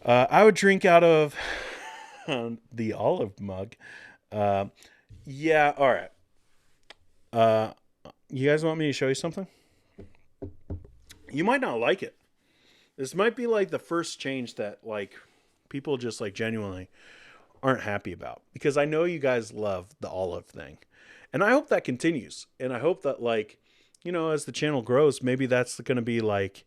I would drink out of the olive mug. Uh, yeah, all right. Uh, you guys want me to show you something? You might not like it. This might be like the first change that like people just like genuinely aren't happy about because I know you guys love the olive thing. And I hope that continues. And I hope that like, as the channel grows, maybe that's going to be like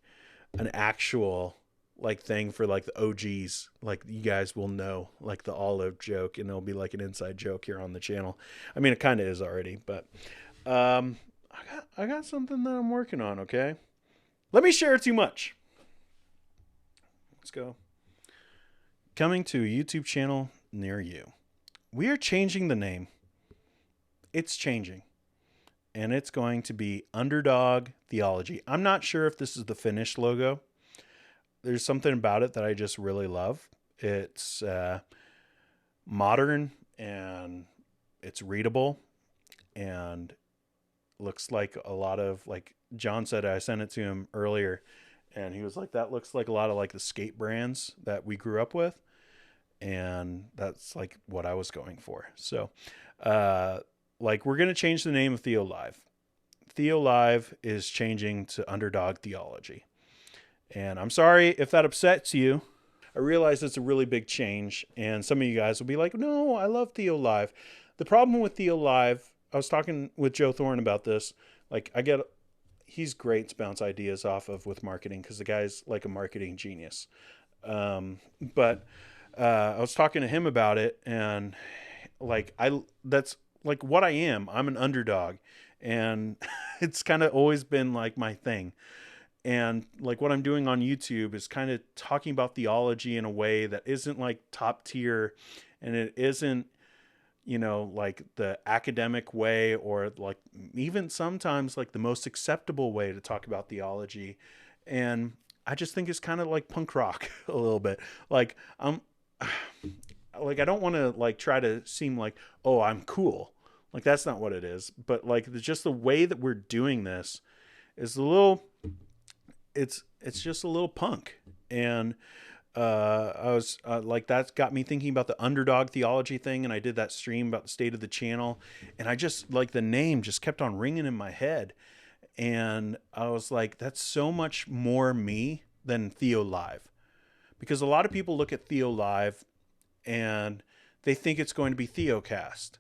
an actual like thing for like the OGs. Like you guys will know like the olive joke and it'll be like an inside joke here on the channel. I mean, it kind of is already, but I got something that I'm working on, okay? Let me share too much. Let's go. Coming to a YouTube channel near you. We are changing the name. It's changing. And it's going to be Underdog Theology. I'm not sure if this is the finished logo. There's something about it that I just really love. It's modern and it's readable and looks like a lot of like John said. I sent it to him earlier and he was like, that looks like a lot of like the skate brands that we grew up with. And that's like what I was going for. So, like we're going to change the name of Theo Live. Theo Live is changing to Underdog Theology. And I'm sorry if that upsets you. I realize it's a really big change, and some of you guys will be like, no, I love Theo Live. The problem with Theo Live, I was talking with Joe Thorne about this. Like, he's great to bounce ideas off of with marketing because the guy's like a marketing genius. But I was talking to him about it, and like, that's like what I am. I'm an underdog, and it's kind of always been like my thing. And like what I'm doing on YouTube is kind of talking about theology in a way that isn't like top tier and it isn't, like the academic way or like even sometimes like the most acceptable way to talk about theology. And I just think it's kind of like punk rock a little bit. Like I'm like I don't want to like try to seem like, "Oh, I'm cool." Like that's not what it is. But like just the way that we're doing this is a little it's just a little punk. And I was like that's got me thinking about the underdog theology thing, and I did that stream about the state of the channel, and I just like the name just kept on ringing in my head, and I was like, that's so much more me than Theo Live, because a lot of people look at Theo Live and they think it's going to be Theocast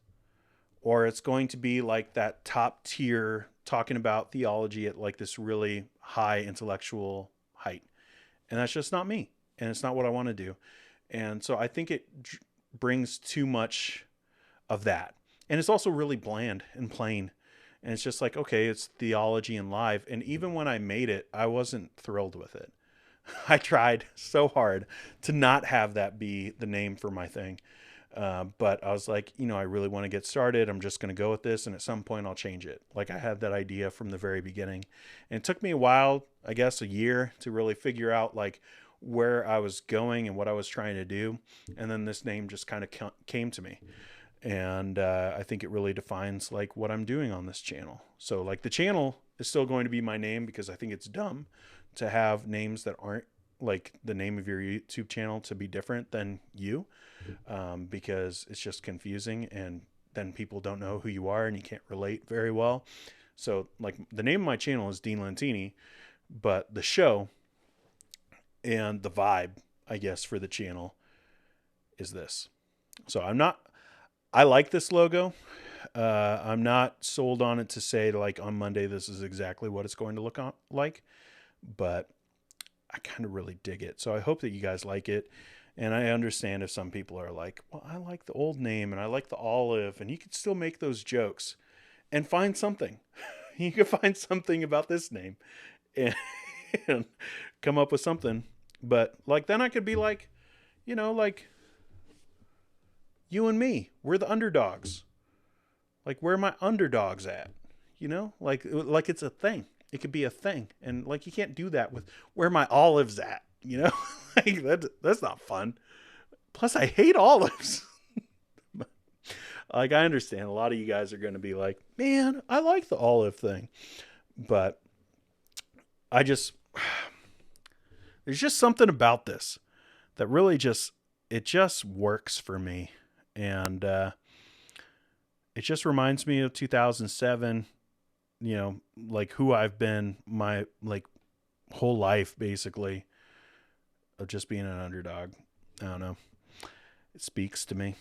or it's going to be like that top tier talking about theology at like this really high intellectual height. And that's just not me. And it's not what I want to do. And so I think it brings too much of that. And it's also really bland and plain. And it's just like, okay, it's theology and live. And even when I made it, I wasn't thrilled with it. I tried so hard to not have that be the name for my thing. But I was like, I really want to get started. I'm just going to go with this. And at some point I'll change it. Like I had that idea from the very beginning. And it took me a while, I guess a year to really figure out like where I was going and what I was trying to do. And then this name just kind of came to me. And I think it really defines like what I'm doing on this channel. So like the channel is still going to be my name because I think it's dumb to have names that aren't like the name of your YouTube channel to be different than you, because it's just confusing and then people don't know who you are and you can't relate very well. So like the name of my channel is Dean Lentini, but the show and the vibe, I guess, for the channel is this. So I like this logo. I'm not sold on it to say like on Monday, this is exactly what it's going to look like, but I kind of really dig it. So I hope that you guys like it. And I understand if some people are like, well, I like the old name and I like the olive, and you can still make those jokes and find something. You can find something about this name and, and come up with something. But like, then I could be like, like you and me, we're the underdogs. Like, where are my underdogs at? Like it's a thing. It could be a thing. And like, you can't do that with where my olives at, like that's not fun. Plus I hate olives. Like I understand a lot of you guys are going to be like, man, I like the olive thing, but I just, there's just something about this that really just, it just works for me. And it just reminds me of 2007, you know, like who I've been my like whole life, basically, of just being an underdog. I don't know. It speaks to me.